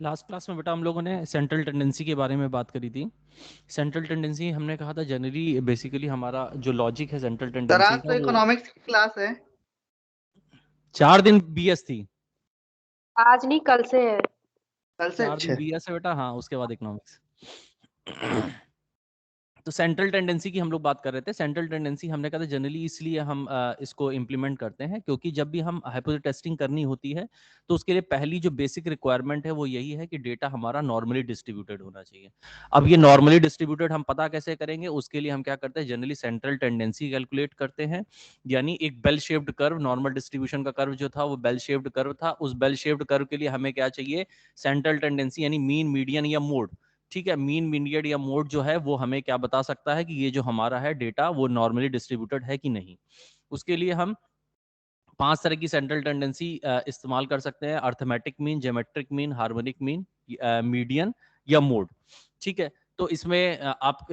Last class में बेटा हम लोगों ने सेंट्रल टेंडेंसी के बारे में बात करी थी। सेंट्रल टेंडेंसी हमने कहा था जनरली बेसिकली हमारा जो लॉजिक है सेंट्रल सर टेंडेंसी आज का तो वो इकोनॉमिक्स की क्लास है। 4 दिन बीएस थी। आज नहीं, कल से है। कल से 4 दिन अच्छा। बीएस है बेटा, हाँ उसके बाद इकोनॉमिक्स। तो सेंट्रल टेंडेंसी की हम लोग बात कर रहे थे। सेंट्रल टेंडेंसी हमने कहा था जनरली इसलिए हम इसको इम्प्लीमेंट करते हैं क्योंकि जब भी हम हाइपोथेसिस टेस्टिंग करनी होती है तो उसके लिए पहली जो बेसिक रिक्वायरमेंट है वो यही है कि डेटा हमारा नॉर्मली डिस्ट्रीब्यूटेड होना चाहिए। अब ये नॉर्मली डिस्ट्रीब्यूटेड हम पता कैसे करेंगे, उसके लिए हम क्या करते हैं, जनरली सेंट्रल टेंडेंसी कैलकुलेट करते हैं। यानी एक bell shaped curve, normal distribution का कर्व जो था वो बेल शेप्ड कर्व था, उस बेल शेप्ड कर्व के लिए हमें क्या चाहिए, सेंट्रल टेंडेंसी यानी मीन, मीडियन या मोड। ठीक है, मीन, मीडियन या मोड जो है वो हमें क्या बता सकता है कि ये जो हमारा है डेटा वो नॉर्मली डिस्ट्रीब्यूटेड है कि नहीं। उसके लिए हम 5 तरह की सेंट्रल टेंडेंसी इस्तेमाल कर सकते हैं: arithmetic mean, geometric mean, harmonic mean, median या मोड। ठीक है, तो इसमें आप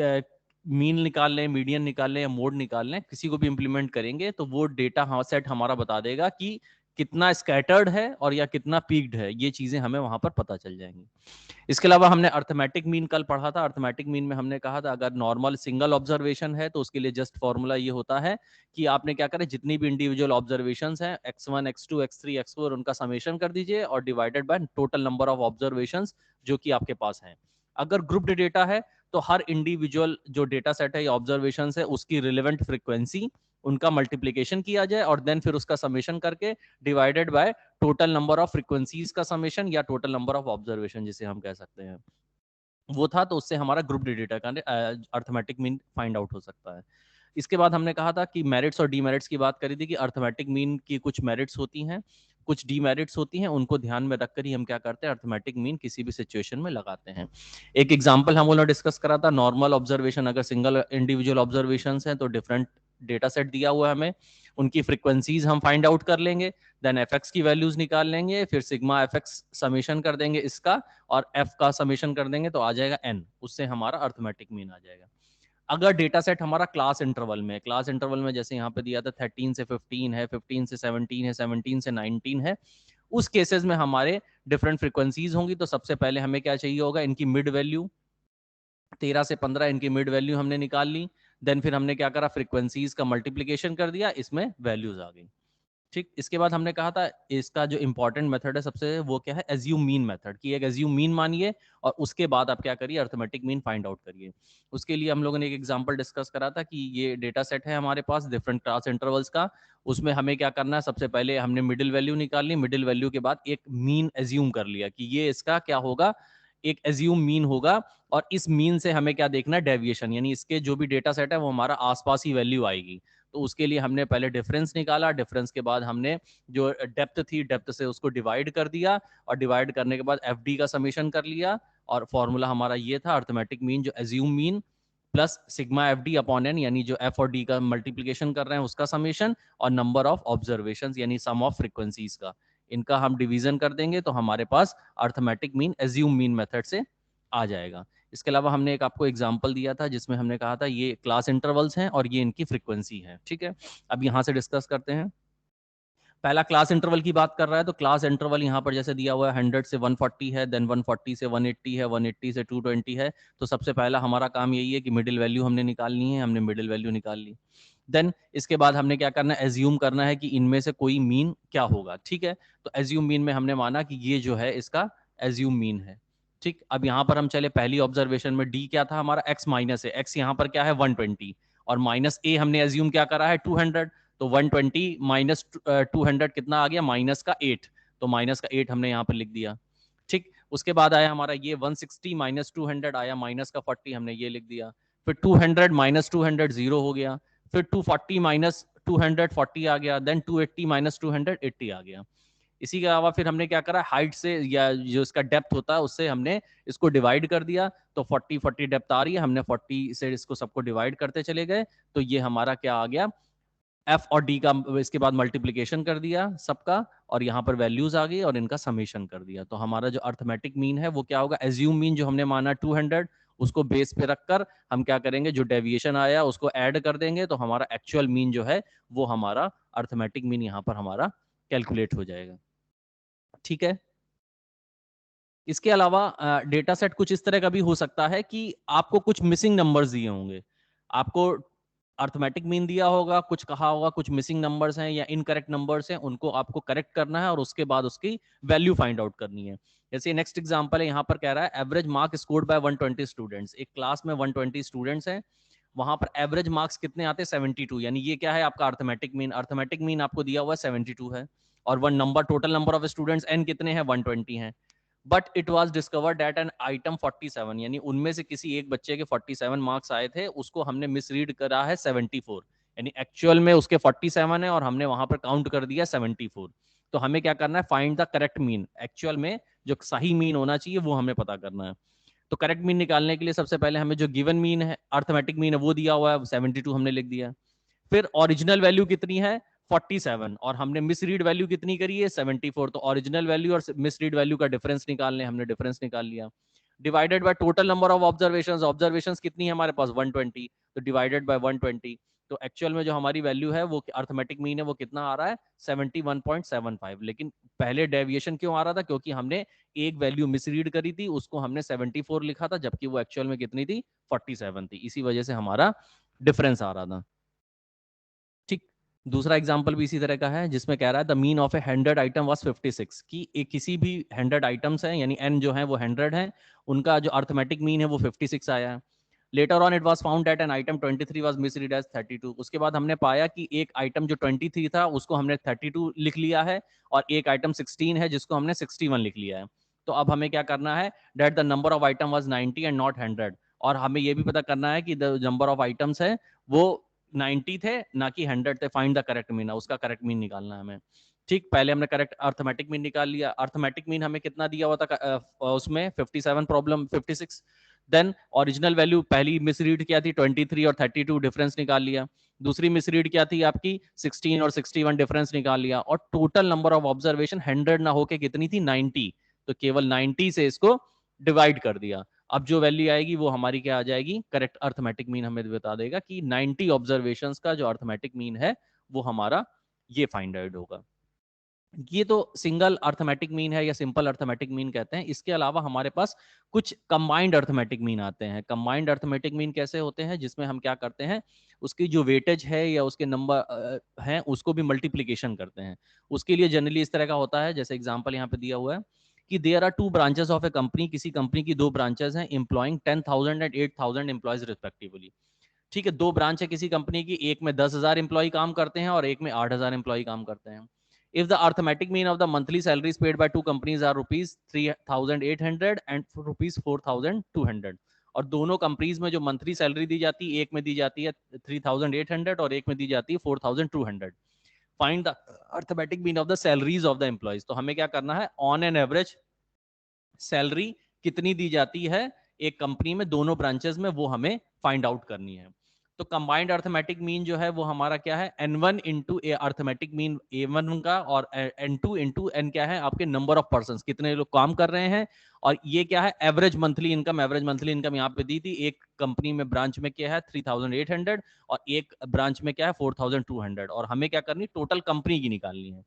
मीन निकाल लें, मीडियन निकाल लें या मोड निकाल लें, किसी को भी इंप्लीमेंट करेंगे तो वो डेटा सेट हमारा बता देगा कि कितना स्कैटर्ड है और या कितना पीक्ड है। ये चीजें हमें वहां पर पता चल जाएंगी। इसके अलावा हमने अर्थमेटिक मीन कल पढ़ा था। अर्थमेटिक मीन में हमने कहा था अगर नॉर्मल सिंगल ऑब्जर्वेशन है तो उसके लिए जस्ट फॉर्मूला ये होता है कि आपने क्या करें, जितनी भी इंडिविजुअल ऑब्जर्वेशंस हैं x1 x2 x3 x4 उनका समेशन कर दीजिए और divided by total number of observations जो कि आपके पास हैं। अगर ग्रुप्ड डेटा है तो हर इंडिविजुअल जो डेटा सेट है या ऑब्जर्वेशन है उसकी रिलेवेंट फ्रीक्वेंसी, उनका मल्टीप्लीकेशन किया जाए और देन फिर उसका समेशन करके divided by total number of frequencies का समेशन या टोटल नंबर ऑफ ऑब्जर्वेशन जिसे हम कह सकते हैं वो था। तो उससे हमारा ग्रुप डेटा का अर्थमेटिक मीन फाइंड आउट हो सकता है। इसके बाद हमने कहा था कि मेरिट्स और डीमेरिट्स की बात करी थी कि अर्थमेटिक मीन की कुछ मेरिट्स होती हैं, कुछ डीमेरिट्स होती हैं, उनको ध्यान में रखकर ही हम क्या करते हैं, अर्थमेटिक मीन किसी भी सिचुएशन में लगाते हैं। एक एग्जांपल हम उन्होंने डिस्कस करा था, नॉर्मल ऑब्जर्वेशन अगर सिंगल इंडिविजुअल ऑब्जर्वेशंस हैं तो डिफरेंट डेटा सेट दिया हुआ है हमें, उनकी फ्रीक्वेंसीज हम फाइंड आउट कर लेंगे, देन एफ एक्स की वैल्यूज निकाल लेंगे, फिर सिग्मा एफ एक्स समेशन कर देंगे इसका और एफ का समेशन कर देंगे तो आ जाएगा एन, उससे हमारा अर्थमेटिक मीन आ जाएगा। अगर डेटा सेट हमारा क्लास इंटरवल में, क्लास इंटरवल में जैसे यहाँ पे दिया था 13 से 15 है, 15 से 17 है, 17 से 19 है, उस केसेस में हमारे डिफरेंट फ्रीक्वेंसीज होंगी। तो सबसे पहले हमें क्या चाहिए होगा, इनकी मिड वैल्यू 13 से 15 इनकी मिड वैल्यू हमने निकाल ली। देन फिर हमने क्या करा, फ्रीक्वेंसीज का मल्टीप्लीकेशन कर दिया, इसमें वैल्यूज आ गई। ठीक, इसके बाद हमने कहा था इसका जो इंपॉर्टेंट मेथड है सबसे, वो क्या है, एज्यूम मीन मेथड, कि एक एज्यूम मीन मानिए और उसके बाद आप क्या करिए, अर्थमेटिक मीन फाइंड आउट करिए। उसके लिए हम लोगों ने एक एग्जांपल डिस्कस करा था कि ये डेटा सेट है हमारे पास डिफरेंट क्लास इंटरवल्स का, उसमें हमें क्या करना है, सबसे पहले हमने मिडिल वैल्यू निकाल ली, मिडिल वैल्यू के बाद एक मीन एज्यूम कर लिया कि ये इसका क्या होगा, एक एज्यूम मीन होगा। और इस मीन से हमें क्या देखना है, डेविएशन, यानी इसके जो भी डेटा सेट है वो हमारा आसपास ही वैल्यू आएगी। तो उसके लिए हमने पहले डिफरेंस निकाला, डिफरेंस के बाद हमने जो डेप्थ थी, डेप्थ से उसको डिवाइड कर दिया और डिवाइड करने के बाद एफ डी का समीशन कर लिया और फॉर्मूला हमारा ये था, अर्थमेटिक मीन जो assume mean plus sigma F D upon N, यानी जो एफ और डी का मल्टीप्लीकेशन कर रहे हैं उसका समीशन और नंबर ऑफ ऑब्जर्वेशन यानी सम ऑफ फ्रीक्वेंसीज का, इनका हम डिवीजन कर देंगे तो हमारे पास arithmetic mean assume mean method से आ जाएगा। इसके अलावा हमने एक आपको एग्जांपल दिया था जिसमें हमने कहा था ये क्लास इंटरवल्स हैं और ये इनकी फ्रीक्वेंसी है। ठीक है, अब यहां से डिस्कस करते हैं। पहला क्लास इंटरवल की बात कर रहा है तो क्लास इंटरवल यहाँ पर जैसे दिया हुआ है 100 से 140 है, देन 140 से 180 है, 180 से 220 है। तो सबसे पहला हमारा काम यही है कि मिडिल वैल्यू हमने निकालनी है, हमने मिडिल वैल्यू निकाल ली। देन इसके बाद हमने क्या करना है, एज्यूम करना है कि इनमें से कोई मीन क्या होगा। ठीक है, तो एज्यूम मीन में हमने माना कि ये जो है इसका एज्यूम मीन है। ठीक, अब यहाँ पर हम चले, पहली ऑब्जर्वेशन में डी क्या था हमारा, एक्स माइनस है, एक्स यहाँ पर क्या है 120 और माइनस ए हमने एज्यूम क्या करा है 200। तो 120 माइनस 200 कितना आ गया, माइनस का 8, तो माइनस का 8 हमने यहाँ पर लिख दिया। ठीक, उसके बाद आया हमारा ये 160 माइनस 200 आया माइनस का 40, हमने ये लिख दिया। फिर 200 माइनस 200 जीरो हो गया, फिर 240 माइनस 200 40 आ गया, देन 280 माइनस 200 80 आ गया। इसी के अलावा फिर हमने क्या करा, हाइट से या जो इसका डेप्थ होता है उससे हमने इसको डिवाइड कर दिया। तो 40 40 डेप्थ आ रही है, हमने 40 से इसको सबको डिवाइड करते चले गए। तो ये हमारा क्या आ गया, एफ और डी का इसके बाद मल्टीप्लीकेशन कर दिया सबका और यहाँ पर वैल्यूज आ गई और इनका समेशन कर दिया। तो हमारा जो अर्थमेटिक मीन है वो क्या होगा, एज्यूम मीन जो हमने माना 200, उसको बेस पे रखकर हम क्या करेंगे, जो डेविएशन आया उसको ऐड कर देंगे तो हमारा एक्चुअल मीन जो है वो हमारा अर्थमेटिक मीन यहाँ पर हमारा कैलकुलेट हो जाएगा। ठीक है, इसके अलावा डेटा सेट कुछ इस तरह का भी हो सकता है कि आपको कुछ मिसिंग नंबर्स दिए होंगे, आपको अर्थमेटिक मीन दिया होगा, कुछ कहा होगा कुछ मिसिंग नंबर्स हैं या इनकरेक्ट नंबर्स हैं, उनको आपको करेक्ट करना है और उसके बाद उसकी वैल्यू फाइंड आउट करनी है। जैसे नेक्स्ट एग्जांपल है, यहाँ पर कह रहा है average mark scored by 120 students. एक क्लास में 120 स्टूडेंट्स हैं, वहां पर एवरेज मार्क्स कितने आते हैं 72, यानी ये क्या है आपका अर्थमेटिक मीन। अर्थमेटिक मीन आपको दिया हुआ है 72 है, और one number total number of students N कितने हैं 120 हैं। But it was discovered that an item 47, यानी उनमें से किसी एक बच्चे के 47 मार्क्स आए थे, उसको हमने मिसरीड करा है 74, यानी एक्चुअल में उसके 47 है और हमने वहां पर काउंट कर दिया 74। तो हमें क्या करना है, find the correct mean. Actual में जो सही मीन होना चाहिए वो हमें पता करना है। तो करेक्ट मीन निकालने के लिए सबसे पहले हमें जो गिवन मीन है, अर्थमेटिक मीन है, वो दिया हुआ है 72 हमने लिख दिया। फिर ओरिजिनल वैल्यू कितनी है 47, और हमने मिसरीड वैल्यू कितनी करी है 74। तो ओरिजिनल वैल्यू और मिसरीड वैल्यू का डिफरेंस निकालने, हमने डिफरेंस निकाल लिया। Divided by total number of observations, observations कितनी है हमारे पास 120, तो डिवाइडेड बाय 120। तो एक्चुअल में जो हमारी वैल्यू है वो अर्थमेटिक मीन है वो कितना आ रहा है 71.75। लेकिन पहले डेविएशन क्यों आ रहा था, क्योंकि हमने एक वैल्यू मिसरीड करी थी, उसको हमने 74 लिखा था, जबकि वो एक्चुअल में कितनी थी 47 थी। इसी वजह से हमारा डिफरेंस आ रहा था। ठीक, दूसरा एग्जांपल भी इसी तरह का है, जिसमें कह रहा है the mean of A 100 item was 56, कि एक किसी भी 100 आइटम्स हैं, यानी n जो है वो 100 है, उनका जो अर्थमेटिक मीन है वो 56 आया है। Later on it was found that an item 23 was misread as 32। उसके बाद हमने पाया कि एक आइटम जो 23 था उसको हमने 32 लिख लिया है, और एक आइटम 16 है जिसको हमने 61 लिख लिया है। तो अब हमें क्या करना है, that the number of item was 90 and not 100। और हमें ये भी पता करना है कि द नंबर ऑफ आइटम्स है वो 90 थे ना कि 100 थे। फाइंड द करेक्ट मीन, उसका करेक्ट मीन निकालना है हमें। ठीक, पहले हमने करेक्ट अर्थमेटिक मीन निकाल लिया। अर्थमेटिक मीन हमें कितना दिया हुआ था उसमें 57, प्रॉब्लम 56। देन ओरिजिनल वैल्यू पहली मिसरीड क्या थी 23 और 32, डिफरेंस निकाल लिया। दूसरी मिसरीड क्या थी आपकी 16 और 61, डिफरेंस निकाल लिया। और टोटल नंबर ऑफ ऑब्जर्वेशन 100 ना होके कितनी थी 90, तो केवल 90 से इसको डिवाइड कर दिया। अब जो वैल्यू आएगी वो हमारी क्या आ जाएगी, करेक्ट अर्थमेटिक मीन हमें बता देगा कि 90 ऑब्जर्वेशंस का जो अर्थमेटिक मीन है वो हमारा ये फाइंड आउट होगा। ये तो सिंगल अर्थमेटिक मीन है या सिंपल अर्थमेटिक मीन कहते हैं। इसके अलावा हमारे पास कुछ कंबाइंड अर्थमेटिक मीन आते हैं। कंबाइंड अर्थमेटिक मीन कैसे होते हैं, जिसमें हम क्या करते हैं, उसकी जो वेटेज है या उसके नंबर हैं उसको भी मल्टीप्लीकेशन करते हैं। उसके लिए जनरली इस तरह का होता है, जैसे एग्जांपल यहाँ पे दिया हुआ है कि there are 2 branches of a company, किसी कंपनी की 2 ब्रांचेस हैं, एम्प्लॉइंग 10,000 एंड 8,000 एम्प्लॉयज रिस्पेक्टिवली। ठीक है, 2 ब्रांच है किसी कंपनी की, एक में 10,000 एम्प्लॉय काम करते हैं और एक में 8,000 एम्प्लॉय काम करते हैं। If the arithmetic mean of the monthly salaries paid by 2 companies are rupees 3,800 and rupees 4,200, और दोनों कंपनीज में जो मंथली सैलरी दी जाती है, एक में दी जाती है 3,800 और एक में दी जाती है 4,200। Find the arithmetic mean of the salaries of the employees. तो हमें क्या करना है, ऑन एन एवरेज सैलरी कितनी दी जाती है एक कंपनी में दोनों ब्रांचेस में, वो हमें फाइंड आउट करनी है। तो कंबाइंड अर्थमेटिक मीन जो है वो हमारा क्या है, n1 इंटू ए अर्थमेटिक मीन a1 का, और n2 इंटू n क्या है आपके नंबर ऑफ पर्सन, कितने लोग काम कर रहे हैं। और ये क्या है, average monthly income. Average monthly income यहाँ पे दी थी, एक कंपनी में ब्रांच में क्या है 3,800 और एक ब्रांच में क्या है 4,200, और हमें क्या करनी, टोटल कंपनी की निकालनी है।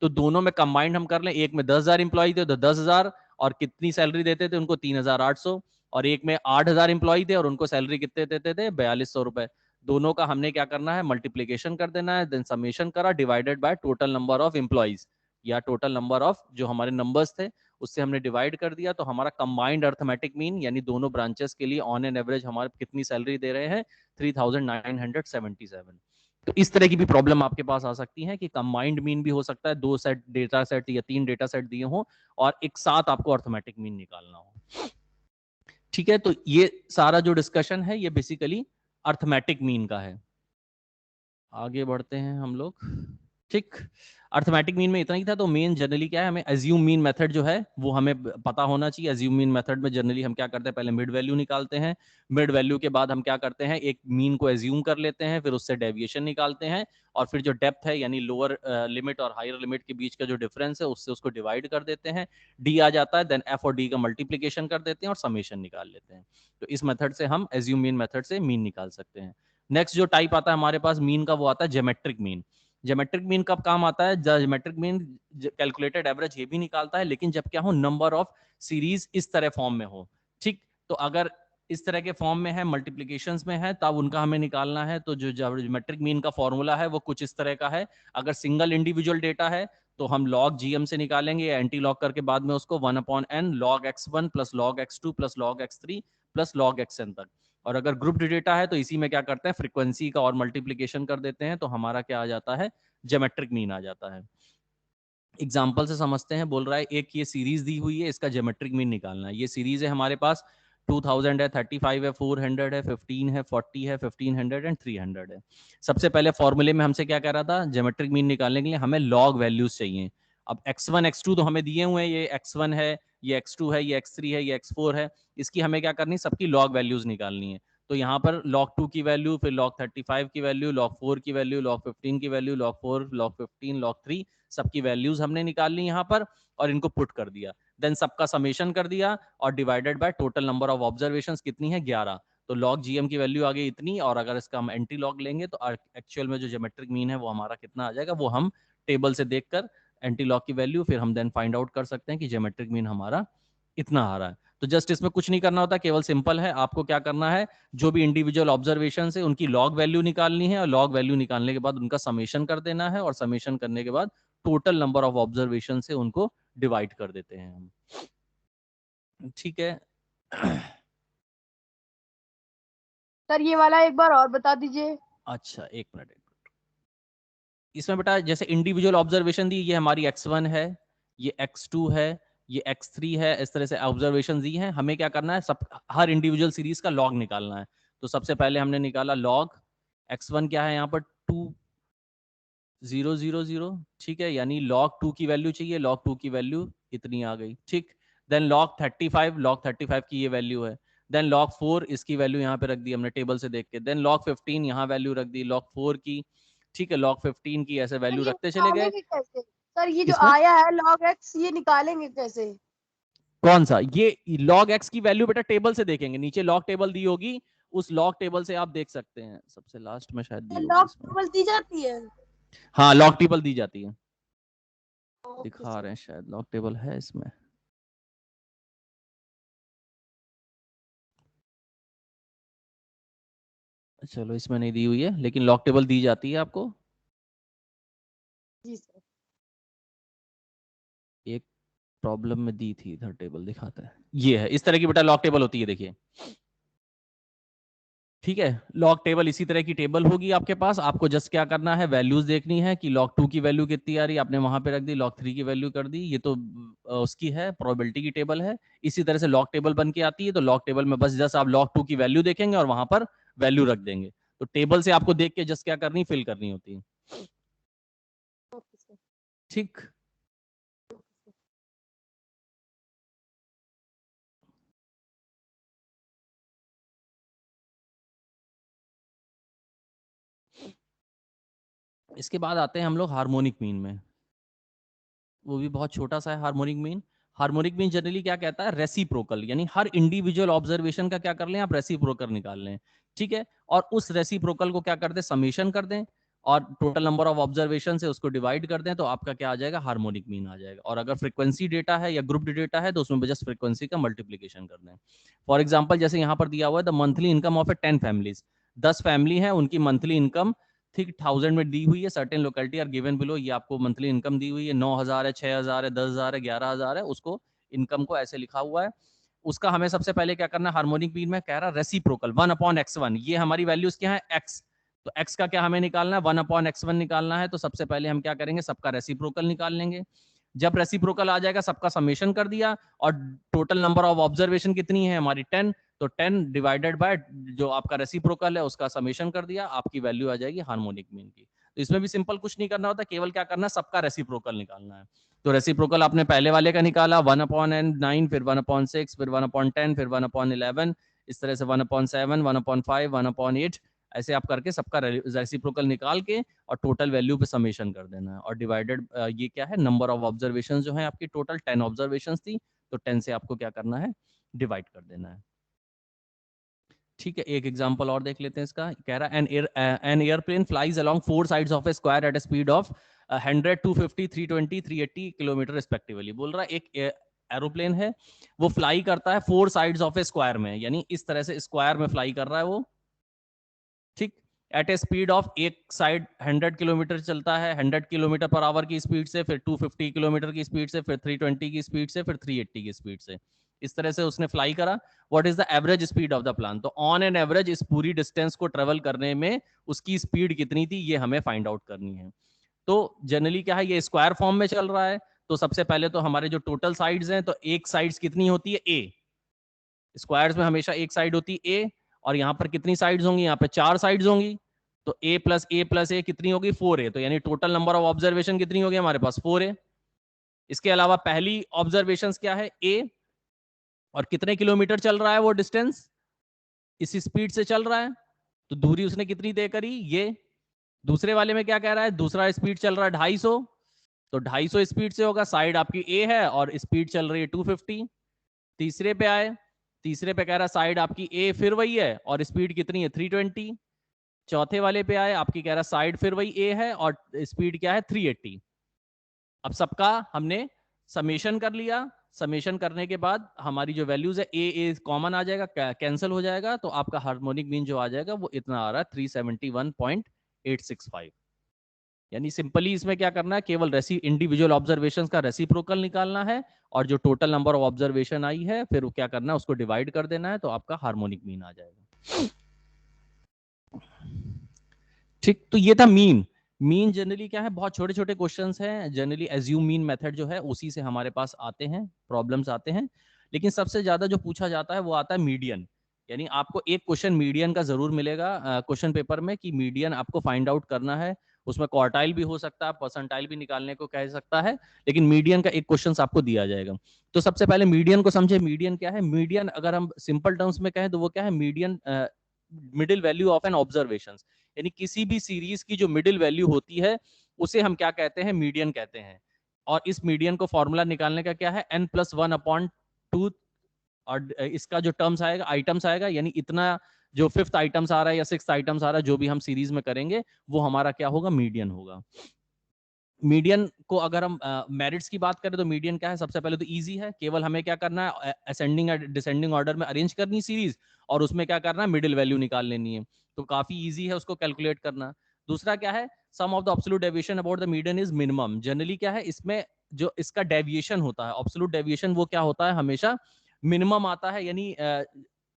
तो दोनों में कंबाइंड हम कर लें, एक में 10,000 इंप्लॉय थे तो 10,000, और कितनी सैलरी देते थे उनको 3,800, और एक में 8,000 इंप्लॉय थे और उनको सैलरी कितने देते थे 4,200 रुपए। दोनों का हमने क्या करना है, मल्टीप्लीकेशन कर देना है, देन समेशन करा, divided by total number of employees या टोटल नंबर ऑफ जो हमारे नंबर्स थे उससे हमने डिवाइड कर दिया। तो हमारा कंबाइंड अर्थमेटिक मीन, यानी दोनों ब्रांचेस के लिए ऑन एन एवरेज हमारे कितनी सैलरी दे रहे हैं 3,977। तो इस तरह की भी प्रॉब्लम आपके पास आ सकती है कि कंबाइंड मीन भी हो सकता है, 2 सेट डेटा सेट या 3 डेटा सेट दिए हो और एक साथ आपको अर्थमेटिक मीन निकालना हो। ठीक है, तो ये सारा जो डिस्कशन है ये बेसिकली अर्थमेटिक मीन का है। आगे बढ़ते हैं हम लोग। ठीक, अर्थमेटिक मीन में इतना ही था। तो मेन जनरली क्या है, हमें एज्यूम मीन मेथड जो है वो हमें पता होना चाहिए। एज्यूम मीन मेथड में जनरली हम क्या करते हैं, पहले मिड वैल्यू निकालते हैं, मिड वैल्यू के बाद हम क्या करते हैं, एक मीन को एज्यूम कर लेते हैं, फिर उससे डेविएशन निकालते हैं, और फिर जो डेप्थ है यानी लोअर लिमिट और हायर लिमिट के बीच का जो डिफरेंस है उससे उसको डिवाइड कर देते हैं, डी आ जाता है, देन एफ और डी का मल्टीप्लीकेशन कर देते हैं और समेशन निकाल लेते हैं। तो इस मेथड से हम एज्यूम मीन मेथड से मीन निकाल सकते हैं। नेक्स्ट जो टाइप आता है हमारे पास मीन का, वो आता है ज्योमेट्रिक मीन। ज्योमेट्रिक मीन कब काम आता है? ज्योमेट्रिक मीन कैलकुलेटेड एवरेज ये भी निकालता है, लेकिन जब क्या हो, नंबर ऑफ सीरीज इस तरह फॉर्म में हो। ठीक, तो अगर इस तरह के फॉर्म में है, मल्टीप्लीकेशंस में है, तब उनका हमें निकालना है। तो जो ज्योमेट्रिक मीन का फॉर्मूला है वो कुछ इस तरह का है। अगर सिंगल इंडिविजुअल डेटा है तो हम log gm से निकालेंगे, एंटी लॉग करके बाद में उसको 1/n log x1 plus log x2 plus log x3 plus log xn तक। और अगर ग्रुप्ड डेटा है तो इसी में क्या करते हैं, फ्रीक्वेंसी का और मल्टीप्लीकेशन कर देते हैं, तो हमारा क्या आ जाता है, ज्योमेट्रिक मीन आ जाता है। एग्जाम्पल से समझते हैं। बोल रहा है एक ये सीरीज दी हुई है, इसका ज्योमेट्रिक मीन निकालना है। ये सीरीज है हमारे पास, 2000 है, 35 है, 400 है, 15 है, 40 है, 1500 एंड 300 है। सबसे पहले फॉर्मूले में हमसे क्या कह रहा था, ज्योमेट्रिक मीन निकालने के लिए हमें लॉग वैल्यूज चाहिए। अब x1 x2 तो हमें दिए हुए हैं, ये x1 है, ये x2 है, ये x3 है, ये x4 है। इसकी हमें क्या करनी, सबकी लॉग वैल्यूज निकालनी है। तो यहाँ पर log 2 की वैल्यू, फिर log 35 की वैल्यू, log 4 की वैल्यू, log 15 की वैल्यू, log 4, log 15, log 3, सबकी वैल्यूज हमने निकाल ली यहाँ पर और इनको पुट कर दिया। देन सबका समेशन कर दिया और divided by total number of observations कितनी है, 11। तो log gm की वैल्यू आ गई इतनी, और अगर इसका हम एंटी लॉग लेंगे तो एक्चुअल में जो ज्योमेट्रिक मीन है वो हमारा कितना आ जाएगा, वो हम टेबल से देखकर एंटी लॉग की वैल्यू फिर हम देन फाइंड आउट कर सकते हैं कि ज्योमेट्रिक मीन हमारा इतना आ रहा है। तो जस्ट इसमें कुछ नहीं करना होता, केवल सिंपल है। आपको क्या करना है, जो भी इंडिविजुअल ऑब्जर्वेशन है उनकी लॉग वैल्यू निकालनी है, और लॉग वैल्यू निकालने के बाद उनका समेशन कर देना है, और समेशन करने के बाद टोटल नंबर ऑफ ऑब्जर्वेशन से उनको डिवाइड कर देते हैं हम। ठीक है। सर ये वाला एक बार और बता दीजिए। अच्छा, एक मिनट। इसमें बेटा जैसे इंडिविजुअल ऑब्जर्वेशन दी, ये हमारी x1 है, ये x2 है, ये x3 है, इस तरह से ऑब्जर्वेशन दी है। हमें क्या करना है, सब हर इंडिविजुअल सीरीज का लॉग निकालना है। तो सबसे पहले हमने निकाला लॉग x1 क्या है यहाँ पर 2000, ठीक है, यानी log 2 की वैल्यू चाहिए, log 2 की वैल्यू इतनी आ गई। ठीक, देन log 35 की ये वैल्यू है। देन log 4, इसकी वैल्यू यहाँ पे रख दी हमने टेबल से देख के। देन log 15 यहाँ वैल्यू रख दी log 4 की। ठीक है, log 15 की ऐसे सर वैल्यू ये रखते चले गए। निकालेंगे कैसे? सर ये जो इसमें आया है log x, ये निकालेंगे कैसे? कौन सा, ये log x की वैल्यू बेटा टेबल से देखेंगे, नीचे log टेबल दी होगी, उस log टेबल से आप देख सकते हैं। सबसे लास्ट में शायद दी होगी log इसमें। टेबल दी जाती है? हाँ, log टेबल दी जाती है, ओके दिखा सर। रहे हैं शायद log टेबल है इसमें। चलो, इसमें नहीं दी हुई है, लेकिन लॉक टेबल दी जाती है आपको। जी सर। एक प्रॉब्लम में दी थी, इधर टेबल दिखाता है, ये है, इस तरह की बेटा लॉक टेबल होती है, देखिए। ठीक है, लॉग टेबल इसी तरह की टेबल होगी आपके पास। आपको जस्ट क्या करना है, वैल्यूज देखनी है कि log 2 की वैल्यू कितनी आ रही है, आपने वहां पे रख दी, log 3 की वैल्यू कर दी, ये तो उसकी है, प्रोबेबिलिटी की टेबल है। इसी तरह से लॉग टेबल बन के आती है, तो लॉग टेबल में बस जस्ट आप log 2 की वैल्यू देखेंगे और वहां पर वैल्यू रख देंगे। तो टेबल से आपको देख के जस्ट क्या करनी, फिल करनी होती है। Okay sir. ठीक, इसके बाद आते हैं हम लोग हार्मोनिक मीन में। वो भी बहुत छोटा सा है harmonic mean. Harmonic mean generally क्या कहता है, रेसिप्रोकल, यानी हर इंडिविजुअल ऑब्जर्वेशन का क्या कर लें आप, रेसिप्रोकल निकाल लें। ठीक है, और उस रेसिप्रोकल को क्या कर दें, समेशन कर दें, और टोटल नंबर ऑफ ऑब्जर्वेशन से उसको डिवाइड कर दें, तो आपका क्या आ जाएगा, हार्मोनिक मीन आ जाएगा। और अगर फ्रीक्वेंसी डेटा है या ग्रुप्ड डेटा है तो उसमें जस्ट फ्रीक्वेंसी का मल्टीप्लीकेशन कर दें। फॉर एग्जाम्पल, जैसे यहाँ पर दिया हुआ है the monthly income of A 10 families, 10 family है, उनकी मंथली इनकम ठीक 1000 में दी हुई है। Certain locality are given below, ये आपको मंथली इनकम दी हुई है, 9000 है, 6000 है, 10000 है, 11000 है, उसको इनकम को ऐसे लिखा हुआ है। उसका हमें सबसे पहले क्या करना है, हार्मोनिक मीन में कह रहा रेसिप्रोकल 1/x1, ये हमारी वैल्यूज क्या है, x। तो x का क्या हमें निकालना है, 1/x1 निकालना है। तो सबसे पहले हम क्या करेंगे, सबका रेसिप्रोकल निकाल लेंगे। जब रेसिप्रोकल आ जाएगा, सबका समेशन कर दिया, और टोटल नंबर ऑफ ऑब्जर्वेशन कितनी है हमारी 10, तो 10 डिवाइडेड बाय जो आपका रेसिप्रोकल है उसका समेशन कर दिया, आपकी वैल्यू आ जाएगी हार्मोनिक मीन की। तो इसमें भी सिंपल कुछ नहीं करना होता, केवल क्या करना है, सबका रेसिप्रोकल निकालना है। तो रेसिप्रोकल आपने पहले वाले का निकाला 1/9, फिर 1/6, फिर 1/10, फिर 1/11, इस तरह से 1/7, 1/5, 1/8, ऐसे आप करके सबका रेसिप्रोकल निकाल के और टोटल वैल्यू पे समेशन कर देना है, और डिवाइडेड ये क्या है, नंबर ऑफ ऑब्जर्वेशन जो है आपकी टोटल 10 ऑब्जर्वेशन थी, तो 10 से आपको क्या करना है, डिवाइड कर देना है। ठीक है, एक एग्जांपल और देख लेते हैं इसका। कह रहा है an airplane flies along 4 sides of A square at a speed of 100, 250, 320, 380 kilometre respectively. बोल रहा है एक एरोप्लेन है, वो फ्लाई करता है 4 साइड्स ऑफ ए स्क्वायर में, यानी इस तरह से स्क्वायर में फ्लाई कर रहा है वो, ठीक, एट ए स्पीड ऑफ, एक साइड 100 किलोमीटर चलता है 100 किलोमीटर पर आवर की स्पीड से, फिर 250 किलोमीटर की स्पीड से, फिर 320 की स्पीड से, फिर 380 की स्पीड से। इस तरह से उसने फ्लाई करा। What is the average speed of the plan? तो ऑन एन एवरेज इस पूरी डिस्टेंस को ट्रेवल करने में उसकी स्पीड कितनी थी, ये हमें फाइंड आउट करनी है। तो जनरली क्या है, ये स्क्वायर फॉर्म में चल रहा है, तो सबसे पहले तो हमारे जो टोटल साइड्स हैं, तो एक साइड्स कितनी होती है, ए। स्क्वायर्स में हमेशा एक साइड होती है ए, और यहाँ पर कितनी साइड्स होंगी, यहाँ पे 4 साइड्स होंगी, तो a प्लस ए कितनी होगी, 4a। तो यानी टोटल नंबर ऑफ ऑब्जर्वेशन कितनी होगी हमारे पास, 4a। इसके अलावा पहली ऑब्जर्वेशन क्या है, a, और कितने किलोमीटर चल रहा है वो डिस्टेंस, इसी स्पीड से चल रहा है, तो दूरी उसने कितनी तय करी, ये। दूसरे वाले में क्या कह रहा है, दूसरा स्पीड चल रहा है 250, तो 250 स्पीड से होगा, साइड आपकी a है और स्पीड चल रही है 250। तीसरे पे आए, तीसरे पे कह रहा है साइड आपकी a फिर वही है और स्पीड कितनी है, 320। चौथे वाले पे आए, आपकी कह रहा साइड फिर वही ए है और स्पीड क्या है, 380। अब सबका हमने समेशन कर लिया। समेशन करने के बाद हमारी जो वैल्यूज है, ए कॉमन आ जाएगा, कैंसिल हो जाएगा, तो आपका हार्मोनिक मीन जो आ जाएगा वो इतना आ रहा है 371.865। यानी सिंपली इसमें क्या करना है, केवल इंडिविजुअल ऑब्जर्वेशंस का रेसिप्रोकल निकालना है, और जो total number of observation I है फिर क्या करना है, उसको डिवाइड कर देना है, तो आपका हार्मोनिक मीन आ जाएगा। ठीक, तो ये था मीन। मीन जनरली क्या है, बहुत छोटे छोटे क्वेश्चंस हैं, जनरली एज्यूम मीन मेथड जो है उसी से हमारे पास आते हैं, प्रॉब्लम्स आते हैं। लेकिन सबसे ज्यादा जो पूछा जाता है वो आता है मीडियन। यानी आपको एक क्वेश्चन मीडियन का जरूर मिलेगा क्वेश्चन पेपर में, कि मीडियन आपको फाइंड आउट करना है। उसमें क्वार्टाइल भी हो सकता है, परसेंटाइल भी निकालने को कह सकता है, लेकिन मीडियन का एक क्वेश्चन आपको दिया जाएगा। तो सबसे पहले मीडियन को समझे। मीडियन क्या है, मीडियन अगर हम सिंपल टर्म्स में कहें तो वो क्या है, median middle value of n observation. यानी किसी भी सीरीज की जो मिडिल वैल्यू होती है उसे हम क्या कहते हैं, मीडियन कहते हैं। और इस मीडियन को फॉर्मूला निकालने का क्या है, n+1/2, और इसका जो टर्म्स आएगा, आइटम्स आएगा, यानी इतना जो 5th आइटम्स आ रहा है या 6th आइटम्स आ रहा है, जो भी हम सीरीज में करेंगे वो हमारा क्या होगा, मीडियन होगा। मीडियन को अगर हम मेरिट्स की बात करें तो मीडियन क्या है, सबसे पहले तो इजी है, केवल हमें क्या करना है, असेंडिंग डिसेंडिंग ऑर्डर में अरेंज करनी सीरीज, और उसमें क्या करना है, मिडिल वैल्यू निकाल लेनी है, तो काफी इजी है उसको कैलकुलेट करना। दूसरा क्या है, sum of the absolute deviation about the median is minimum. Generally क्या है, इसमें जो इसका डेविएशन होता है, एब्सोल्यूट डेविएशन, वो क्या होता है, हमेशा मिनिमम आता है। यानी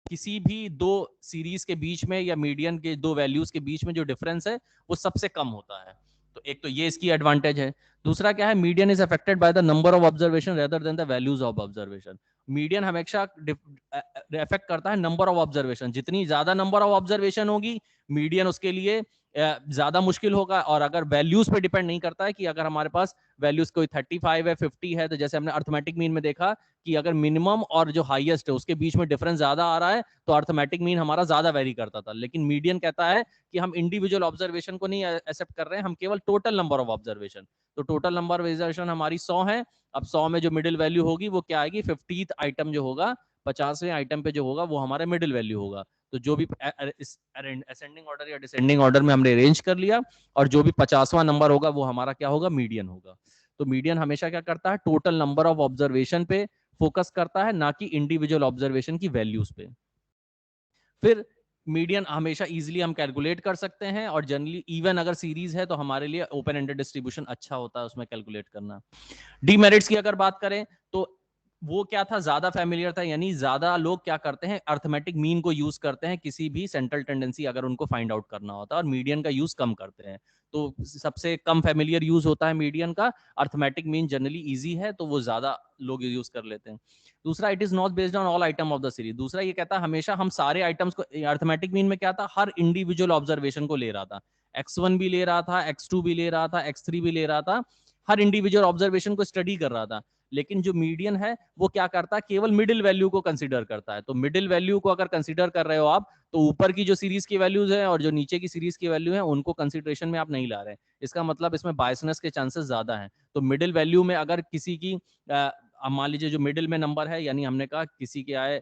किसी भी दो सीरीज के बीच में या मीडियन के दो वैल्यूज के बीच में जो डिफरेंस है वो सबसे कम होता है। तो एक तो ये इसकी एडवांटेज है। दूसरा क्या है, median is affected by the number of observation rather than the values of observation. Median हमेशा अफेक्ट करता है नंबर ऑफ ऑब्जर्वेशन। जितनी ज्यादा नंबर ऑफ ऑब्जर्वेशन होगी, मीडियन उसके लिए ज्यादा मुश्किल होगा। और अगर वैल्यूज पे डिपेंड नहीं करता है, कि अगर हमारे पास वैल्यूज कोई 35 है, 50 है, तो जैसे हमने अर्थमेटिक मीन में देखा कि अगर मिनिमम और जो हाईएस्ट है उसके बीच में डिफरेंस ज्यादा आ रहा है, तो अर्थमेटिक मीन हमारा ज्यादा वेरी करता था। लेकिन मीडियन कहता है कि हम इंडिविजुअल ऑब्जर्वेशन को नहीं एक्सेप्ट कर रहे हैं, हम केवल टोटल नंबर ऑफ ऑब्जर्वेशन। तो टोटल नंबर ऑफ ऑब्जर्वेशन हमारी 100 है। अब 100 में जो मिडिल वैल्यू होगी वो क्या आएगी, 50th आइटम जो होगा, 50वें आइटम पे जो होगा वो हमारा मिडिल वैल्यू होगा। तो जो भी असेंडिंग ऑर्डर या डिसेंडिंग ऑर्डर में हमने अरेंज कर लिया, और जो भी 50वां नंबर होगा वो हमारा क्या होगा, मीडियन होगा। तो मीडियन हमेशा क्या करता है, टोटल नंबर ऑफ ऑब्जर्वेशन पे फोकस करता है, ना कि इंडिविजुअल ऑब्जर्वेशन की वैल्यूज पे। फिर मीडियन हमेशा इजीली हम कैलकुलेट कर सकते हैं, और जनरली इवन अगर सीरीज है तो हमारे लिए ओपन एंडेड डिस्ट्रीब्यूशन अच्छा होता है उसमें कैलकुलेट करना। डीमेरिट्स की अगर बात करें तो वो क्या था, ज्यादा फेमिलियर था। यानी ज्यादा लोग क्या करते हैं, अर्थमेटिक मीन को यूज करते हैं किसी भी सेंट्रल टेंडेंसी अगर उनको फाइंड आउट करना होता है, और मीडियन का यूज कम करते हैं। तो सबसे कम फेमिलियर यूज होता है मीडियन का। अर्थमेटिक मीन जनरली इजी है तो वो ज्यादा लोग यूज कर लेते हैं। दूसरा, it is not based on all item of the series. दूसरा ये कहता है हमेशा हम सारे आइटम्स को, अर्थमेटिक मीन में क्या था, हर इंडिविजुअल ऑब्जर्वेशन को ले रहा था। x1 भी ले रहा था, x2 भी ले रहा था, x3 भी ले रहा था, हर इंडिविजुअल ऑब्जर्वेशन को स्टडी कर रहा था। लेकिन जो मीडियन है वो क्या करता है, केवल मिडिल वैल्यू को कंसीडर करता है। तो मिडिल वैल्यू को अगर कंसीडर कर रहे हो आप, तो ऊपर की जो सीरीज की वैल्यूज है और जो नीचे की सीरीज की वैल्यू है उनको कंसीडरेशन में आप नहीं ला रहे हैं। इसका मतलब इसमें बायसनेस के चांसेस ज्यादा हैं। तो मिडिल वैल्यू में अगर किसी की मान लीजिए जो मिडिल में नंबर है, यानी हमने कहा किसी के आए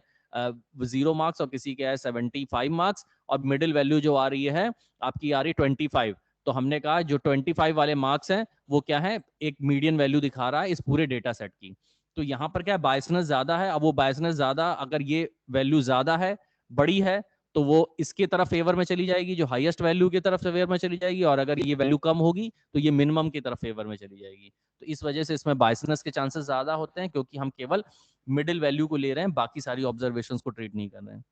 0 मार्क्स और किसी के है 75 मार्क्स, और मिडिल वैल्यू जो आ रही है आपकी आ रही 25। तो हमने कहा जो 25 वाले मार्क्स हैं वो क्या है, एक मीडियन वैल्यू दिखा रहा है इस पूरे डेटा सेट की। तो यहाँ पर क्या बायसनेस ज्यादा है, अब वो बायसनेस ज्यादा, अगर ये वैल्यू ज्यादा है, बड़ी है, तो वो इसके तरफ फेवर में चली जाएगी, जो हाईएस्ट वैल्यू की तरफ फेवर में चली जाएगी, और अगर ये वैल्यू कम होगी तो ये मिनिमम की तरफ फेवर में चली जाएगी। तो इस वजह से इसमें बायसनेस के चांसेस ज्यादा होते हैं, क्योंकि हम केवल मिडिल वैल्यू को ले रहे हैं, बाकी सारी ऑब्जर्वेशंस को ट्रीट नहीं कर रहे हैं।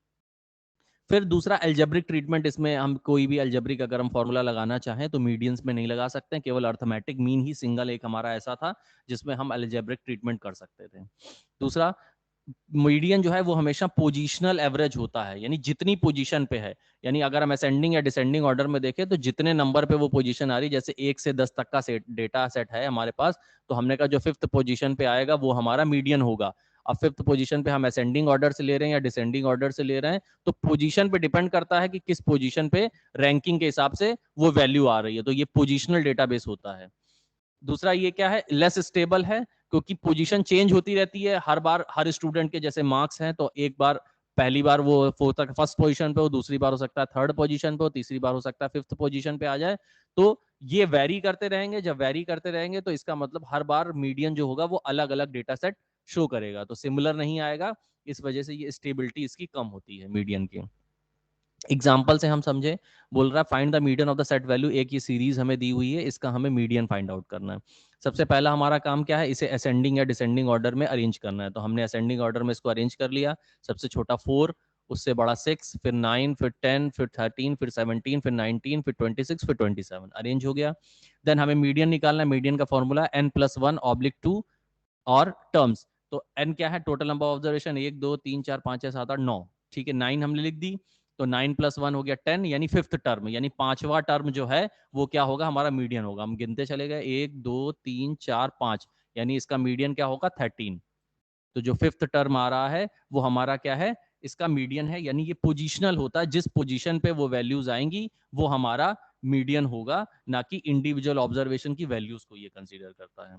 फिर दूसरा एल्जेब्रिक ट्रीटमेंट, इसमें हम कोई भी एल्जेब्रिक अगर हम फॉर्मूला लगाना चाहें तो मीडियंस में नहीं लगा सकते हैं, केवल अर्थमेटिक मीन ही सिंगल एक हमारा ऐसा था जिसमें हम एल्जेब्रिक ट्रीटमेंट कर सकते थे। दूसरा, मीडियन जो है वो हमेशा पोजीशनल एवरेज होता है, यानी जितनी पोजीशन पे है, यानी अगर हम असेंडिंग या डिसेंडिंग ऑर्डर में देखें तो जितने नंबर पे वो पोजीशन आ रही, जैसे 1 से 10 तक का सेट डेटा सेट है हमारे पास, तो हमने कहा जो 5th पोजीशन पे आएगा वो हमारा मीडियन होगा। अब 5th पोजीशन पे हम असेंडिंग ऑर्डर से ले रहे हैं या डिसेंडिंग ऑर्डर से ले रहे हैं, तो पोजीशन पे डिपेंड करता है कि किस पोजीशन पे रैंकिंग के हिसाब से वो वैल्यू आ रही है, तो ये पोजीशनल डेटाबेस होता है। दूसरा ये क्या है, लेस स्टेबल है, क्योंकि पोजीशन चेंज होती रहती है हर बार, हर स्टूडेंट के जैसे मार्क्स हैं, तो एक बार पहली बार वो फर्स्ट पोजीशन पे हो, दूसरी बार हो सकता है 3rd पोजीशन पे हो, तीसरी बार हो सकता है 5th पोजीशन पे आ जाए। तो ये वेरी करते रहेंगे, जब वेरी करते रहेंगे तो इसका मतलब हर बार मीडियन जो होगा वो अलग अलग डेटा सेट शो करेगा, तो सिमिलर नहीं आएगा, इस वजह से ये स्टेबिलिटी इसकी कम होती है मीडियन की। एग्जाम्पल से हम समझे, बोल रहा है find the median of the set value, एक ये सीरीज हमें दी हुई है, इसका हमें मीडियन फाइंड आउट करना है। सबसे पहला हमारा काम क्या है, इसे असेंडिंग या डिसेंडिंग ऑर्डर में अरेंज करना है, तो हमने असेंडिंग ऑर्डर में इसको अरेंज कर लिया। सबसे छोटा 4, उससे बड़ा 6, फिर 9, फिर 10, फिर 13, फिर 17, फिर 19, फिर 26, फिर 27, अरेंज हो गया। देन हमें मीडियन निकालना है, मीडियन का फॉर्मूला n+1/2 और टर्म्स। तो n क्या है, टोटल नंबर ऑफ ऑब्जर्वेशन 1 2 3 4 5 6 7 8 9, ठीक है, 9 हमने लिख दी, तो 9+1 हो गया 10, यानी 5th टर्म, यानी 5वां टर्म जो है वो क्या होगा, हमारा मीडियन होगा। हम गिनते चले गए 1 2 3 4 5, यानी इसका मीडियन क्या होगा 13। तो जो 5th टर्म आ रहा है वो हमारा क्या है, इसका मीडियन है, यानी ये पोजीशनल होता है, जिस पोजीशन पे वो वैल्यूज आएंगी वो हमारा मीडियन होगा, ना कि इंडिविजुअल ऑब्जर्वेशन की वैल्यूज को ये कंसीडर करता है।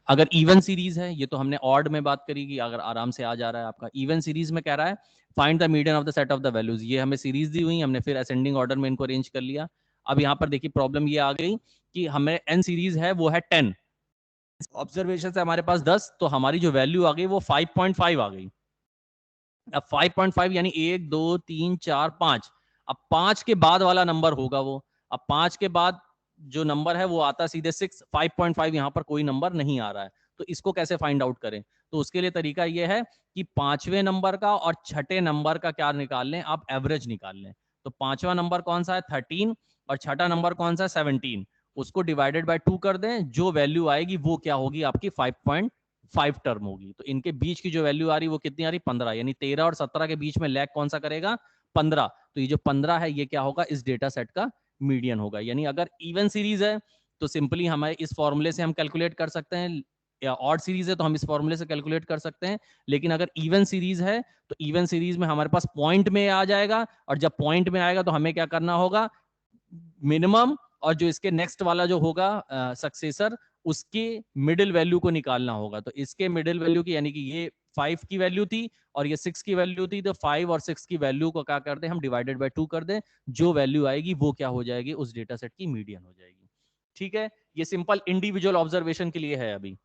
अगर इवन सीरीज है, ये तो हमने ऑड में बात करी कि अगर आराम से आ जा रहा है आपका, इवन सीरीज में कह रहा है find the median of the set of the values, ये हमें सीरीज दी हुई, हमने फिर असेंडिंग ऑर्डर में इनको अरेंज कर लिया। अब यहाँ पर देखिए प्रॉब्लम ये आ गई कि हमें एन सीरीज है वो है 10, ऑब्जर्वेशन से हमारे पास 10, तो हमारी जो वैल्यू आ गई वो 5.5 आ गई। अब 5.5 यानी 1 2 3 4 5, अब 5 के बाद वाला नंबर होगा वो, अब 5 के बाद जो नंबर है वो आता सीधे 6, 5.5 यहाँ पर कोई नंबर नहीं आ रहा है, तो इसको कैसे फाइंड आउट करें, तो उसके लिए तरीका ये है कि 5वें नंबर का और 6ठे नंबर का क्या निकाल लें, आप एवरेज निकाल लें। तो 5वां नंबर कौन सा है 13, और 6ठा नंबर कौन सा है 17, उसको डिवाइडेड बाय 2 कर दें, जो वैल्यू आएगी वो क्या होगी आपकी 5.5 टर्म होगी। तो इनके बीच की जो वैल्यू आ रही वो कितनी आ रही 15, यानी 13 और 17 के बीच में लैग कौन सा करेगा 15, तो ये जो 15 है ये क्या होगा इस डेटा सेट का मीडियन होगा। यानी अगर इवन सीरीज है तो सिंपली हमारे इस फॉर्मूले से हम कैलकुलेट कर सकते हैं, या ऑड सीरीज है तो हम इस फॉर्मूले से कैलकुलेट कर सकते हैं, लेकिन अगर इवन सीरीज है तो इवन सीरीज में हमारे पास पॉइंट में आ जाएगा, और जब पॉइंट में आएगा तो हमें क्या करना होगा, मिनिमम और जो इसके नेक्स्ट वाला जो होगा सक्सेसर उसके मिडिल वैल्यू को निकालना होगा। तो इसके मिडिल वैल्यू की, यानी कि ये 5 की वैल्यू थी और ये 6 की वैल्यू थी, तो 5 और 6 की वैल्यू को क्या कर दें हम डिवाइडेड बाय 2 कर दें, जो वैल्यू आएगी वो क्या हो जाएगी उस डेटा सेट की मीडियन हो जाएगी। ठीक है, ये सिंपल इंडिविजुअल ऑब्जर्वेशन के लिए है। अभी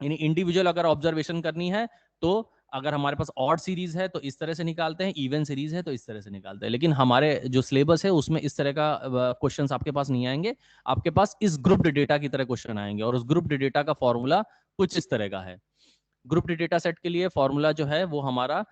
यानी इंडिविजुअल अगर ऑब्जर्वेशन करनी है तो अगर हमारे पास ऑड सीरीज है तो इस तरह से निकालते हैं, इवन सीरीज है तो इस तरह से निकालते हैं, लेकिन हमारे जो सिलेबस है उसमें इस तरह का क्वेश्चंस आपके पास नहीं आएंगे, आपके पास इस ग्रुप्ड डेटा की तरह क्वेश्चन आएंगे, और उस ग्रुप्ड डेटा का फॉर्मूला कुछ इस तरह का है। ग्रुप्ड डेटा सेट के लिए फॉर्मूला जो है वो हमारा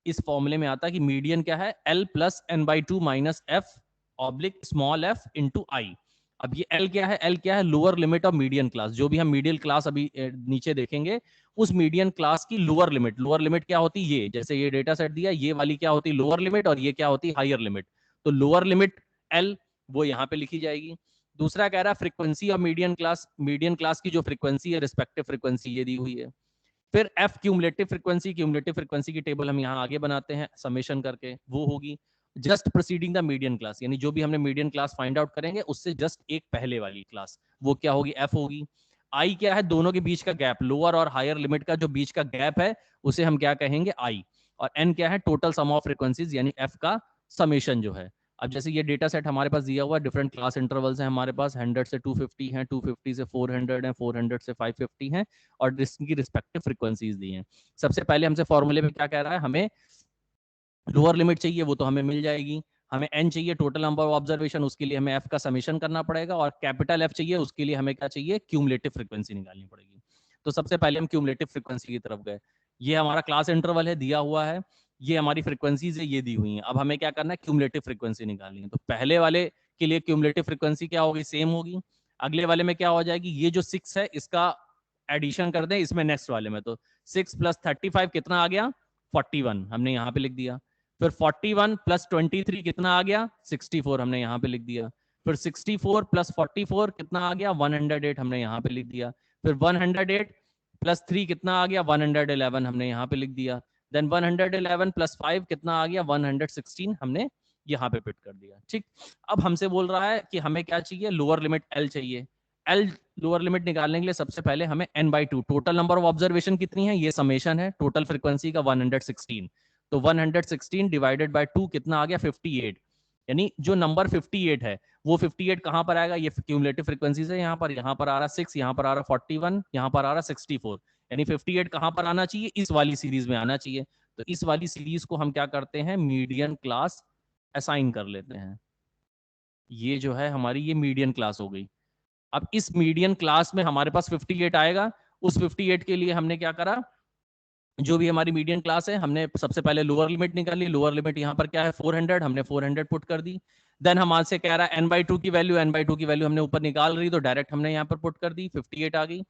इस फॉर्मूले में आता है कि मीडियन क्या है L+n/2 - f oblique small f into I. अब ये L क्या है, L क्या है lower limit of median class, जो भी हम मीडियन क्लास अभी नीचे देखेंगे उस मीडियन क्लास की लोअर लिमिट, लोअर लिमिट क्या होती है, ये जैसे ये डेटा सेट दिया ये वाली क्या होती है लोअर लिमिट, और ये क्या होती है हायर लिमिट, तो लोअर लिमिट L वो यहाँ पे लिखी जाएगी। दूसरा कह रहा है फ्रीक्वेंसी ऑफ मीडियन क्लास की जो फ्रीक्वेंसी है रिस्पेक्टिव फ्रीक्वेंसी ये दी हुई है। फिर एफ क्यूमुलेटिव फ्रीक्वेंसी की टेबल हम यहाँ आगे बनाते हैं समेशन करके, वो होगी just proceeding the median class, यानी जो भी हमने मीडियन क्लास फाइंड आउट करेंगे उससे जस्ट एक पहले वाली क्लास वो क्या होगी एफ होगी। आई क्या है, दोनों के बीच का गैप, लोअर और हायर लिमिट का जो बीच का गैप है उसे हम क्या कहेंगे, आई। और एन क्या है, टोटल सम ऑफ फ्रीक्वेंसीज यानी एफ का समेशन जो है। अब जैसे ये डेटा सेट हमारे पास दिया हुआ है, डिफरेंट क्लास इंटरवल्स हैं हमारे पास, 100 से 250 हैं, 250 से 400 हैं, 400 से 550 हैं, और इसकी रिस्पेक्टिव फ्रीक्वेंसीज दी हैं। सबसे पहले हमसे फॉर्मूले में क्या कह रहा है, हमें लोअर लिमिट चाहिए, वो तो हमें मिल जाएगी। हमें एन चाहिए, टोटल नंबर ऑफ ऑब्जर्वेशन, उसके लिए हमें एफ का समेशन करना पड़ेगा। और कैपिटल एफ चाहिए, उसके लिए हमें क्या चाहिए, क्यूमुलेटिव फ्रीक्वेंसी निकालनी पड़ेगी। तो सबसे पहले हम क्यूमुलेटिव फ्रीक्वेंसी की तरफ गए। ये हमारा क्लास इंटरवल है, दिया हुआ है, ये हमारी फ्रीक्वेंसीज है, ये दी हुई है। अब हमें क्या करना है, क्यूमुलेटिव फ्रीक्वेंसी निकालनी है। तो पहले वाले के लिए क्यूमुलेटिव फ्रीक्वेंसी क्या होगी, सेम होगी। अगले वाले में क्या हो जाएगी, ये जो 6 है इसका एडिशन कर दें इसमें नेक्स्ट वाले में, तो 6 + 35 कितना आ गया, 41, हमने यहाँ पे लिख दिया। फिर 41 + 23 कितना आ गया, 64, हमने यहाँ पे लिख दिया। फिर 64 + 44 कितना आ गया, 108, हमने यहाँ पे लिख दिया। फिर 108 + 3 कितना आ गया, 111, हमने यहाँ पे लिख दिया। देन 111 + 5 कितना आ गया, 116, हमने यहाँ पे पिट कर दिया। ठीक, अब हमसे बोल रहा है कि हमें क्या चाहिए, लोअर लिमिट एल चाहिए। एल लोअर लिमिट निकालने के लिए सबसे पहले हमें n/2, total number of observation कितनी है, ये समेशन है, टोटल फ्रीक्वेंसी का 116, तो 116 डिवाइडेड बाय 2 कितना आ गया, 58। यानी जो नंबर 58 है वो 58 कहां पर आएगा, ये क्यूमुलेटिव फ्रीक्वेंसीज है, यहाँ पर आ रहा 6, यहाँ पर आ रहा 41, यहाँ पर आ रहा 64। यानी 58 कहां पर आना चाहिए, इस वाली सीरीज में आना चाहिए। तो इस वाली सीरीज को हम क्या करते हैं, मीडियन क्लास असाइन कर लेते हैं। ये जो है हमारी, ये मीडियन क्लास हो गई। अब इस मीडियन क्लास में हमारे पास 58 आएगा। उस 58 के लिए हमने क्या करा, जो भी हमारी मीडियन क्लास है, हमने सबसे पहले लोअर लिमिट निकाली। लोअर लिमिट यहाँ पर क्या है, 400, हमने 400 पुट कर दी। देन हमारे से कह रहा है n/2 की वैल्यू, n/2 की वैल्यू हमने ऊपर निकाल रही, तो डायरेक्ट हमने यहाँ पर पुट कर दी, 58 आ गई।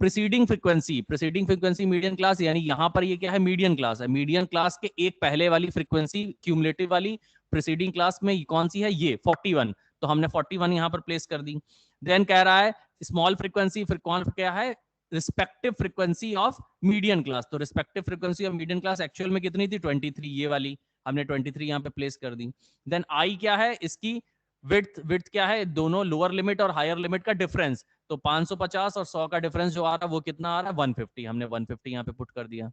प्रीसीडिंग फ्रीक्वेंसी मीडियन क्लास, यानी यहाँ पर ये क्या है, मीडियन क्लास है। मीडियन क्लास के एक पहले वाली फ्रीक्वेंसी क्यूमुलेटिव वाली प्रीसीडिंग क्लास में कौन सी है, ये 41, तो हमने 41 यहाँ पर प्लेस कर दी। देन कह रहा है स्मॉल फ्रीक्वेंसी, फिर कौन क्या है, respective frequency of median class. तो respective frequency of median class actual में कितनी थी, 23, ये वाली हमने 23 यहाँ पे प्लेस कर दी। देन आई क्या है, इसकी विड्थ क्या है, दोनों लोअर लिमिट और हायर लिमिट का डिफरेंस। तो 550 और 100 का डिफरेंस जो आ रहा है वो कितना आ रहा है, 150, हमने 150 यहाँ पे पुट कर दिया।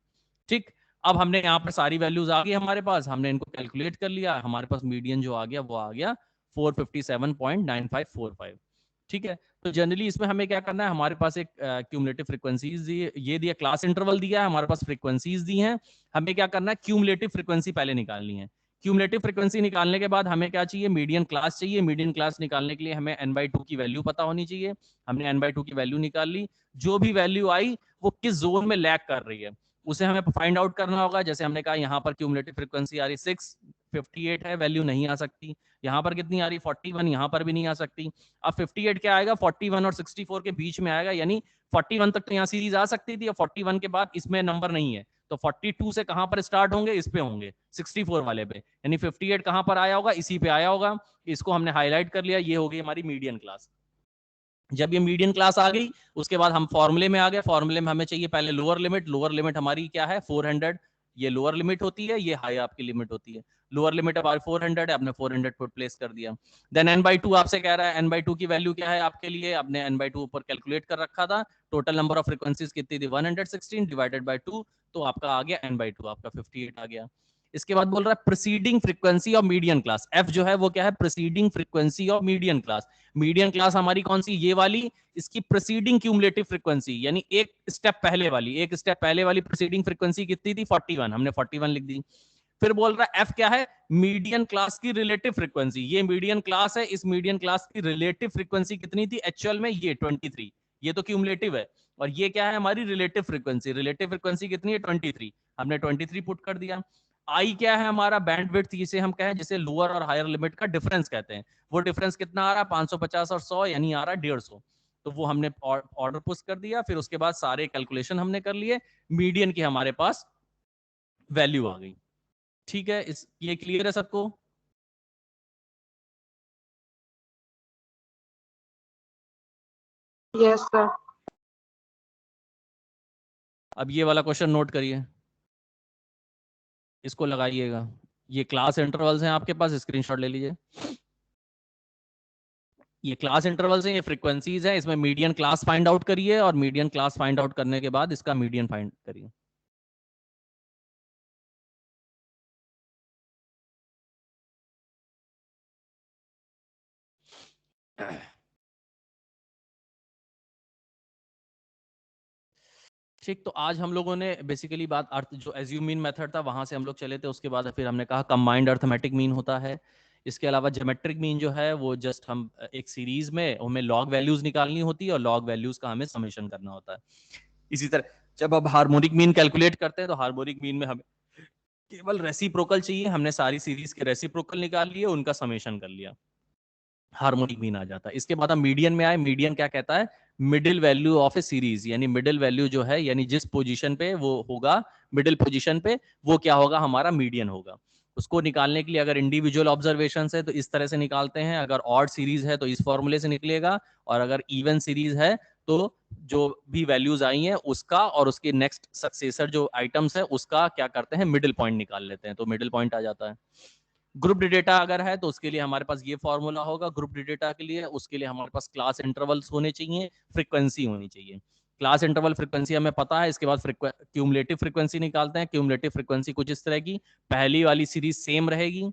ठीक, अब हमने यहाँ पर सारी वैल्यूज आ गई हमारे पास, हमने इनको कैलकुलेट कर लिया, हमारे पास मीडियन जो आ गया वो आ गया 457.9545। ठीक है, तो जनरली इसमें हमें क्या करना है, हमारे पास एक क्यूमुलेटिव फ्रीक्वेंसीज ये दिया, क्लास इंटरवल दिया है, हमारे पास फ्रीक्वेंसीज दी हैं। हमें क्या करना है, क्यूमुलेटिव फ्रीक्वेंसी पहले निकालनी है। क्यूमुलेटिव फ्रीक्वेंसी निकालने के बाद हमें क्या चाहिए, मीडियन क्लास चाहिए। मीडियन क्लास निकालने के लिए हमें n/2 की वैल्यू पता होनी चाहिए। हमने n/2 की वैल्यू निकाल ली। जो भी वैल्यू आई वो किस जोन में लैग कर रही है उसे हमें फाइंड आउट करना होगा। जैसे हमने कहा यहाँ पर क्यूमुलेटिव फ्रीक्वेंसी आ रही 6, 58 है, वैल्यू नहीं आ सकती। यहाँ पर कितनी आ रही, 41, यहाँ पर भी नहीं आ सकती। अब 58 क्या आएगा, 41 और 64 के बीच में आएगा, यानी 41 तक तो यहाँ सीरीज आ सकती थी, और 41 के बाद इसमें नंबर नहीं है, तो 42 से कहां पर स्टार्ट होंगे, इस पे होंगे, 64 वाले पे। यानी 58 कहां पर आया होगा, इसी पे आया होगा। इसको हमने हाईलाइट कर लिया, ये हो गई हमारी मीडियन क्लास। जब ये मीडियन क्लास आ गई, उसके बाद हम फॉर्मूले में आ गए। फॉर्मूले में हमें चाहिए पहले लोअर लिमिट। लोअर लिमिट हमारी क्या है, 400, ये लोअर लिमिट होती है, ये हाई आपकी लिमिट होती है। लोअर लिमिट हमारी 400 है, आपने 400 पर प्लेस कर दिया। देन n/2 आपसे कह रहा है, n/2 की वैल्यू क्या है आपके लिए, आपने n/2 ऊपर कैलकुलेट कर रखा था। टोटल नंबर ऑफ फ्रीक्वेंसीज कितनी थी, 116 डिवाइडेड बाय 2, तो आपका आ गया n/2, आपका 58 आ गया। इसके बाद बोल रहा है preceding frequency of median class. F जो है वो क्या है, preceding frequency of median class. Median class हमारी कौन सी, ये वाली, इसकी प्रीसीडिंग क्यूमुलेटिव फ्रीक्वेंसी, यानी एक स्टेप पहले वाली प्रीसीडिंग फ्रीक्वेंसी कितनी थी, 41, हमने 41 लिख दी। फिर बोल रहा है एफ क्या है, मीडियन क्लास की रिलेटिव फ्रीक्वेंसी। ये मीडियन क्लास है, इस मीडियन क्लास की रिलेटिव फ्रीक्वेंसी कितनी थी एक्चुअल में, ये 23। ये तो क्यूमुलेटिव है, और ये क्या है हमारी रिलेटिव फ्रीक्वेंसी। रिलेटिव फ्रीक्वेंसी कितनी है, 23, हमने 23 पुट कर दिया। आई क्या है हमारा, बैंडविड्थ, जिसे हम कहें, जिसे लोअर और हायर लिमिट का डिफरेंस कहते हैं। वो डिफरेंस कितना आ रहा है, 550 और 100, यानी आ रहा है 150। तो वो हमने ऑर्डर पुश कर दिया। फिर उसके बाद सारे कैलकुलेशन हमने कर लिए, मीडियन की हमारे पास वैल्यू आ गई। ठीक है, ये क्लियर है सबको। Yes sir. अब ये वाला क्वेश्चन नोट करिए, इसको लगाइएगा। ये क्लास इंटरवल्स हैं आपके पास, स्क्रीनशॉट ले लीजिए। ये क्लास इंटरवल्स हैं, ये फ्रीक्वेंसीज हैं, इसमें मीडियन क्लास फाइंड आउट करिए और मीडियन क्लास फाइंड आउट करने के बाद इसका मीडियन फाइंड करिए। ठीक, तो आज हम लोगों ने बेसिकली बात अर्थ जो एज्यूम मीन मेथड था वहां से हम लोग चले थे, उसके बाद फिर हमने कहा कंबाइंड अर्थमेटिक मीन होता है। इसके अलावा ज्योमेट्रिक मीन जो है वो जस्ट हम एक सीरीज में हमें लॉग वैल्यूज निकालनी होती है और लॉग वैल्यूज का हमें समेशन करना होता है। इसी तरह जब अब हार्मोनिक मीन कैलकुलेट करते हैं तो हार्मोनिक मीन में हमें केवल रेसिप्रोकल चाहिए, हमने सारी सीरीज के रेसिप्रोकल निकाल लिए, उनका समेशन कर लिया, हार्मोनिक मीन आ जाता है। इसके बाद हम मीडियन में आए। मीडियन क्या कहता है? Middle value of A series, यानी मिडिल वैल्यू जो है, यानी जिस पोजीशन पे वो होगा, मिडिल पोजीशन पे वो क्या होगा? हमारा मीडियन होगा। उसको निकालने के लिए अगर इंडिविजुअल ऑब्जर्वेशन है तो इस तरह से निकालते हैं, अगर ऑड सीरीज है तो इस फॉर्मूले से निकलेगा, और अगर इवन सीरीज है तो जो भी वैल्यूज आई हैं उसका और उसके नेक्स्ट सक्सेसर जो आइटम्स है उसका क्या करते हैं? मिडिल पॉइंट निकाल लेते हैं, तो मिडिल पॉइंट आ जाता है। ग्रुप डेटा अगर है तो उसके लिए हमारे पास ये फॉर्मूला होगा ग्रुप डेटा के लिए, उसके लिए हमारे पास क्लास इंटरवल्स होने चाहिए, फ्रीक्वेंसी होनी चाहिए। क्लास इंटरवल फ्रीक्वेंसी हमें पता है। इसके बाद क्यूमुलेटिव फ्रीक्वेंसी निकालते हैं। क्यूमुलेटिव फ्रीक्वेंसी कुछ इस तरह की, पहली वाली सीरीज सेम रहेगी,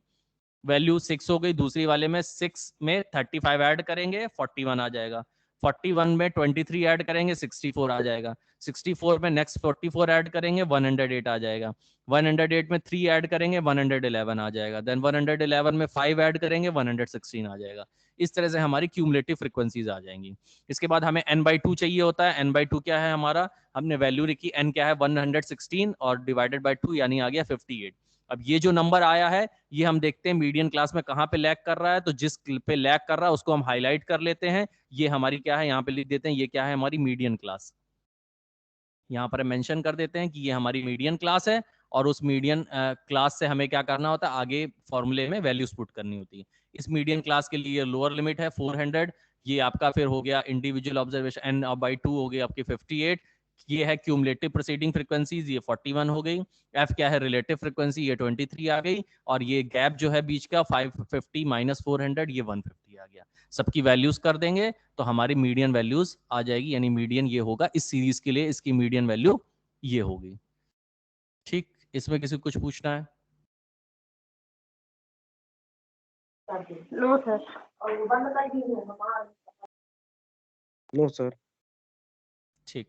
वैल्यू 6 हो गई, दूसरी वाले में 6 में 35 ऐड करेंगे 41 आ जाएगा, 41 में 23 ऐड करेंगे 64 आ जाएगा, 64 में नेक्स्ट 44 ऐड करेंगे 108 आ जाएगा, 108 में 3 ऐड करेंगे 111 आ जाएगा, देन 111 में 5 ऐड करेंगे 116 आ जाएगा। इस तरह से हमारी क्यूमुलेटिव फ्रीक्वेंसीज आ जाएंगी। इसके बाद हमें n/2 चाहिए होता है। n/2 क्या है हमारा? हमने वैल्यू लिखी, n क्या है? 116 और डिवाइडेड बाय 2 यानी आ गया 58। अब ये जो नंबर आया है ये हम देखते हैं मीडियन क्लास में कहाँ पे लैग कर रहा है, तो जिस पे लैग कर रहा है उसको हम हाईलाइट कर लेते हैं। ये हमारी क्या है? यहाँ पे लिख देते हैं, ये क्या है? हमारी मीडियन क्लास। यहाँ पर मेंशन कर देते हैं कि ये हमारी मीडियन क्लास है, और उस मीडियन क्लास से हमें क्या करना होता है? आगे फॉर्मूले में वैल्यूज पुट करनी होती है। इस मीडियन क्लास के लिए लोअर लिमिट है 400, ये आपका फिर हो गया इंडिविजुअल ऑब्जर्वेशन n/2 हो गई आपकी 58। ये है क्यूमुलेटिव प्रोसीडिंग फ्रीक्वेंसीज, ये 41 हो गई। एफ क्या है? रिलेटिव फ्रीक्वेंसी, ये 23 आ गई, और ये गैप जो है बीच का 550 माइनस 400, ये 150 आ गया। सबकी वैल्यूज कर देंगे तो हमारी मीडियन वैल्यूज आ जाएगी, यानी मीडियन ये होगा इस सीरीज के लिए, इसकी मीडियन वैल्यू ये होगी। ठीक, इसमें किसी को कुछ पूछना है? No sir. No sir. ठीक।